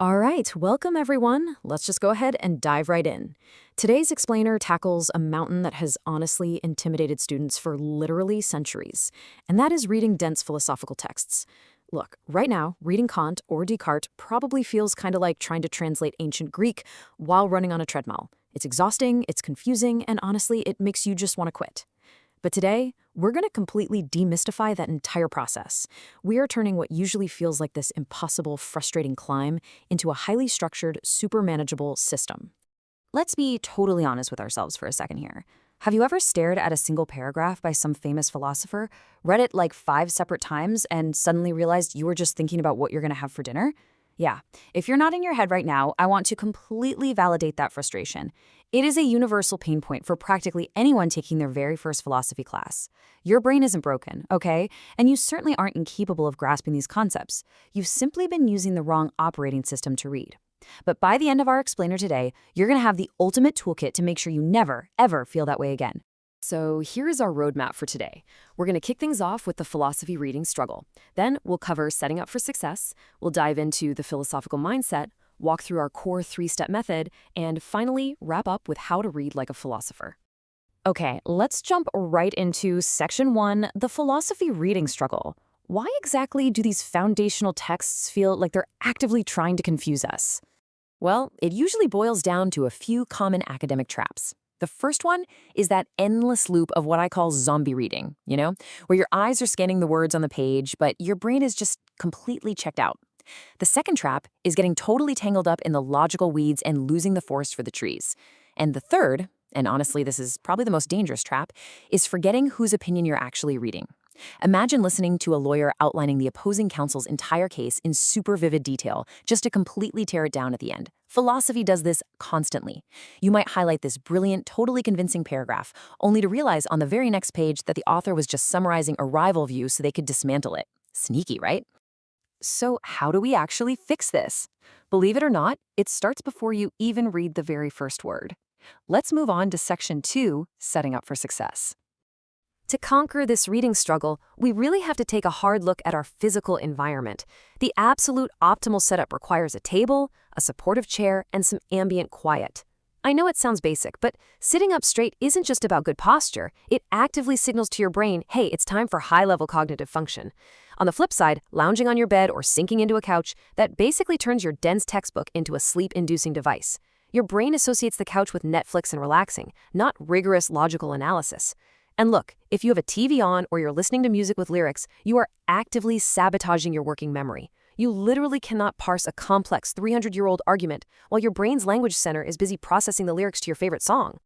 All right, welcome everyone. Let's just go ahead and dive right in. Today's explainer tackles a mountain that has honestly intimidated students for literally centuries, and that is reading dense philosophical texts. Look, right now, reading Kant or Descartes probably feels kind of like trying to translate ancient Greek while running on a treadmill. It's exhausting, it's confusing, and honestly, it makes you just want to quit. But today, we're going to completely demystify that entire process. We are turning what usually feels like this impossible, frustrating climb into a highly structured, super manageable system. Let's be totally honest with ourselves for a second here. Have you ever stared at a single paragraph by some famous philosopher, read it like 5 separate times, and suddenly realized you were just thinking about what you're going to have for dinner? Yeah, if you're nodding your head right now, I want to completely validate that frustration. It is a universal pain point for practically anyone taking their very first philosophy class. Your brain isn't broken, okay? And you certainly aren't incapable of grasping these concepts. You've simply been using the wrong operating system to read. But by the end of our explainer today, you're going to have the ultimate toolkit to make sure you never, ever feel that way again. So here's our roadmap for today. We're going to kick things off with the philosophy reading struggle. Then we'll cover setting up for success, we'll dive into the philosophical mindset, walk through our core 3-step method, and finally wrap up with how to read like a philosopher. Okay, let's jump right into section 1, the philosophy reading struggle. Why exactly do these foundational texts feel like they're actively trying to confuse us? Well, it usually boils down to a few common academic traps. The first one is that endless loop of what I call zombie reading, where your eyes are scanning the words on the page, but your brain is just completely checked out. The second trap is getting totally tangled up in the logical weeds and losing the forest for the trees. And the third, and honestly this is probably the most dangerous trap, is forgetting whose opinion you're actually reading. Imagine listening to a lawyer outlining the opposing counsel's entire case in super vivid detail just to completely tear it down at the end. Philosophy does this constantly. You might highlight this brilliant, totally convincing paragraph, only to realize on the very next page that the author was just summarizing a rival view so they could dismantle it. Sneaky, right? So how do we actually fix this? Believe it or not, it starts before you even read the very first word. Let's move on to section 2, setting up for success. To conquer this reading struggle, we really have to take a hard look at our physical environment. The absolute optimal setup requires a table, a supportive chair, and some ambient quiet. I know it sounds basic, but sitting up straight isn't just about good posture. It actively signals to your brain, hey, it's time for high-level cognitive function. On the flip side, lounging on your bed or sinking into a couch, that basically turns your dense textbook into a sleep-inducing device. Your brain associates the couch with Netflix and relaxing, not rigorous logical analysis. And look, if you have a TV on or you're listening to music with lyrics, you are actively sabotaging your working memory. You literally cannot parse a complex 300-year-old argument while your brain's language center is busy processing the lyrics to your favorite song.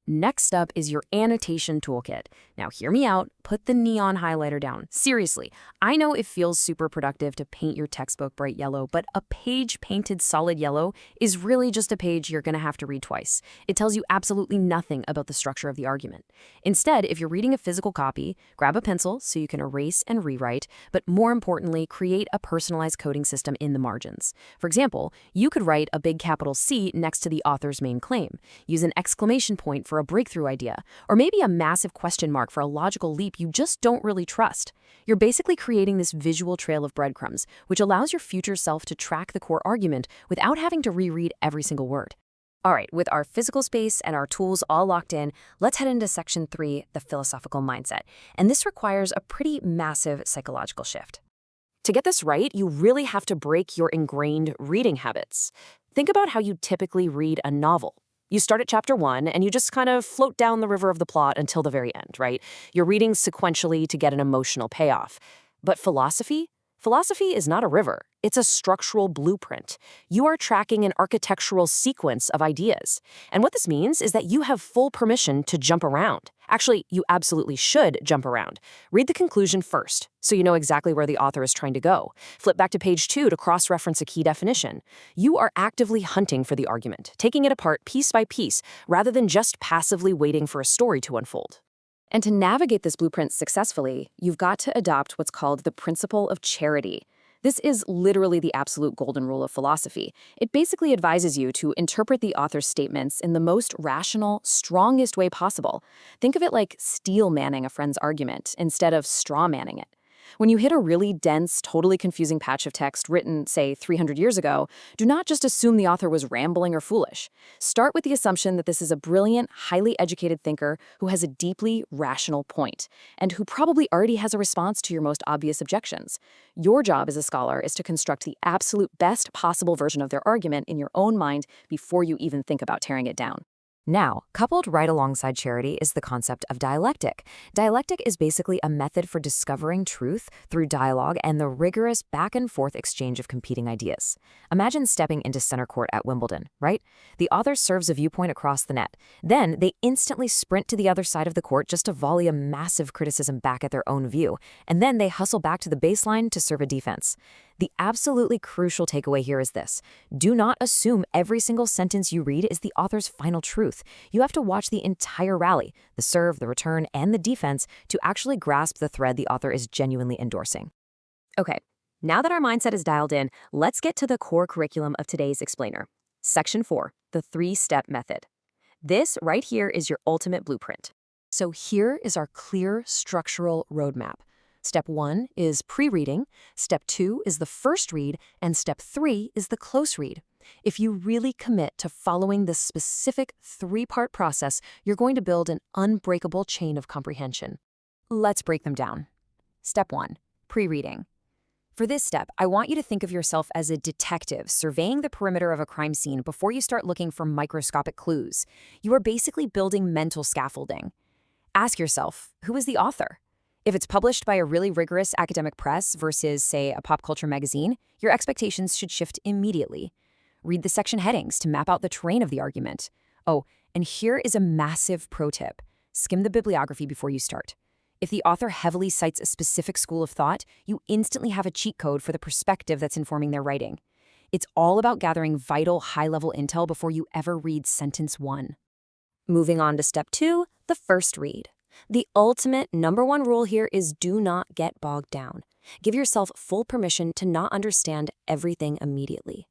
Next up is your annotation toolkit. Now hear me out, put the neon highlighter down. Seriously, I know it feels super productive to paint your textbook bright yellow, but a page painted solid yellow is really just a page you're going to have to read twice. It tells you absolutely nothing about the structure of the argument. Instead, if you're reading a physical copy, grab a pencil so you can erase and rewrite, but more importantly, create a personalized coding system in the margins. For example, you could write a big capital C next to the author's main claim, use an exclamation point for a breakthrough idea, or maybe a massive question mark for a logical leap you just don't really trust. You're basically creating this visual trail of breadcrumbs, which allows your future self to track the core argument without having to reread every single word. All right, with our physical space and our tools all locked in, let's head into section 3, the philosophical mindset. And this requires a pretty massive psychological shift. To get this right, you really have to break your ingrained reading habits. Think about how you typically read a novel. You start at chapter 1 and you just kind of float down the river of the plot until the very end, right? You're reading sequentially to get an emotional payoff. But philosophy? Philosophy is not a river. It's a structural blueprint. You are tracking an architectural sequence of ideas. And what this means is that you have full permission to jump around. Actually, you absolutely should jump around. Read the conclusion first, so you know exactly where the author is trying to go. Flip back to page 2 to cross-reference a key definition. You are actively hunting for the argument, taking it apart piece by piece, rather than just passively waiting for a story to unfold. And to navigate this blueprint successfully, you've got to adopt what's called the principle of charity. This is literally the absolute golden rule of philosophy. It basically advises you to interpret the author's statements in the most rational, strongest way possible. Think of it like steel manning a friend's argument instead of straw manning it. When you hit a really dense, totally confusing patch of text written, say, 300 years ago, do not just assume the author was rambling or foolish. Start with the assumption that this is a brilliant, highly educated thinker who has a deeply rational point, and who probably already has a response to your most obvious objections. Your job as a scholar is to construct the absolute best possible version of their argument in your own mind before you even think about tearing it down. Now, coupled right alongside charity is the concept of dialectic. Dialectic is basically a method for discovering truth through dialogue and the rigorous back-and-forth exchange of competing ideas. Imagine stepping into center court at Wimbledon, right? The author serves a viewpoint across the net. Then they instantly sprint to the other side of the court just to volley a massive criticism back at their own view, and then they hustle back to the baseline to serve a defense. The absolutely crucial takeaway here is this: do not assume every single sentence you read is the author's final truth. You have to watch the entire rally, the serve, the return, and the defense, to actually grasp the thread the author is genuinely endorsing. Okay, now that our mindset is dialed in, let's get to the core curriculum of today's explainer. Section 4, the 3-step method. This right here is your ultimate blueprint. So here is our clear structural roadmap. Step 1 is pre-reading, Step 2 is the first read, and Step 3 is the close read. If you really commit to following this specific 3-part process, you're going to build an unbreakable chain of comprehension. Let's break them down. Step 1, pre-reading. For this step, I want you to think of yourself as a detective surveying the perimeter of a crime scene before you start looking for microscopic clues. You are basically building mental scaffolding. Ask yourself, who is the author? If it's published by a really rigorous academic press versus, say, a pop culture magazine, your expectations should shift immediately. Read the section headings to map out the terrain of the argument. Oh, and here is a massive pro tip. Skim the bibliography before you start. If the author heavily cites a specific school of thought, you instantly have a cheat code for the perspective that's informing their writing. It's all about gathering vital, high-level intel before you ever read sentence 1. Moving on to step 2, the first read. The ultimate #1 rule here is do not get bogged down. Give yourself full permission to not understand everything immediately.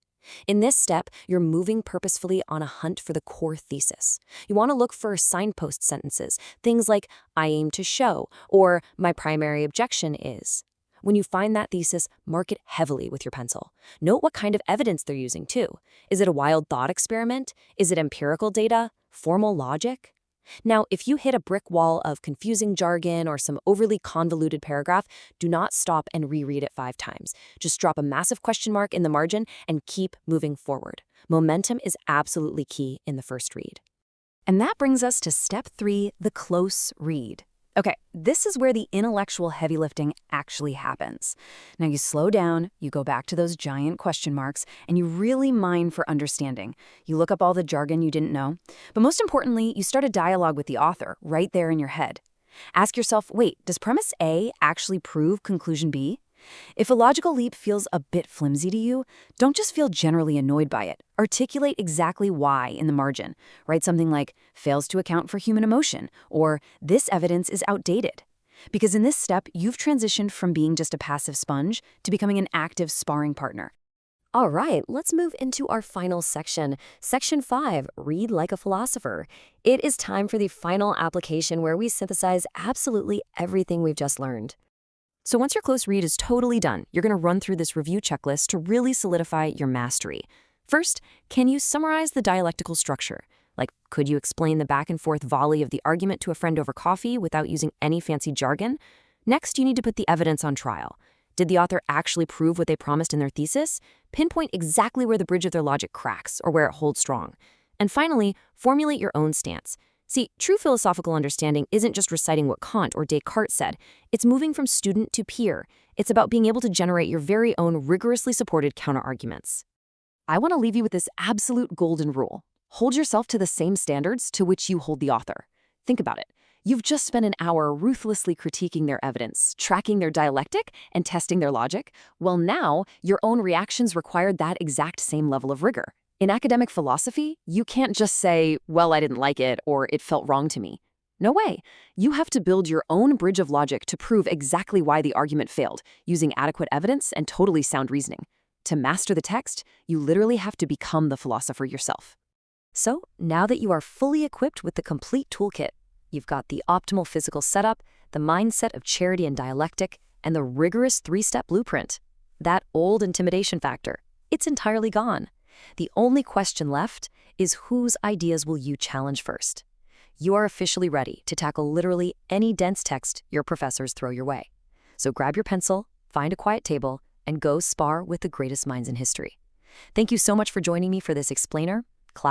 In this step, you're moving purposefully on a hunt for the core thesis. You want to look for signpost sentences, things like, "I aim to show," or "My primary objection is." When you find that thesis, mark it heavily with your pencil. Note what kind of evidence they're using, too. Is it a wild thought experiment? Is it empirical data? Formal logic? Now, if you hit a brick wall of confusing jargon or some overly convoluted paragraph, do not stop and reread it 5 times. Just drop a massive question mark in the margin and keep moving forward. Momentum is absolutely key in the first read. And that brings us to step 3, the close read. Okay, this is where the intellectual heavy lifting actually happens. Now you slow down, you go back to those giant question marks, and you really mine for understanding. You look up all the jargon you didn't know. But most importantly, you start a dialogue with the author right there in your head. Ask yourself, wait, does premise A actually prove conclusion B? If a logical leap feels a bit flimsy to you, don't just feel generally annoyed by it. Articulate exactly why in the margin. Write something like, "fails to account for human emotion," or "this evidence is outdated." Because in this step, you've transitioned from being just a passive sponge to becoming an active sparring partner. All right, let's move into our final section. Section 5, read like a philosopher. It is time for the final application where we synthesize absolutely everything we've just learned. So once your close read is totally done, you're going to run through this review checklist to really solidify your mastery. First, can you summarize the dialectical structure? Like, could you explain the back and forth volley of the argument to a friend over coffee without using any fancy jargon? Next, you need to put the evidence on trial. Did the author actually prove what they promised in their thesis? Pinpoint exactly where the bridge of their logic cracks or where it holds strong. And finally, formulate your own stance. See, true philosophical understanding isn't just reciting what Kant or Descartes said. It's moving from student to peer. It's about being able to generate your very own rigorously supported counterarguments. I want to leave you with this absolute golden rule. Hold yourself to the same standards to which you hold the author. Think about it. You've just spent an hour ruthlessly critiquing their evidence, tracking their dialectic, and testing their logic. Well, now, your own reactions require that exact same level of rigor. In academic philosophy, you can't just say, "well, I didn't like it," or "it felt wrong to me." No way. You have to build your own bridge of logic to prove exactly why the argument failed, using adequate evidence and totally sound reasoning. To master the text, you literally have to become the philosopher yourself. So, now that you are fully equipped with the complete toolkit, you've got the optimal physical setup, the mindset of charity and dialectic, And the rigorous 3-step blueprint, that old intimidation factor, it's entirely gone. The only question left is whose ideas will you challenge first? You are officially ready to tackle literally any dense text your professors throw your way. So grab your pencil, find a quiet table, and go spar with the greatest minds in history. Thank you so much for joining me for this explainer.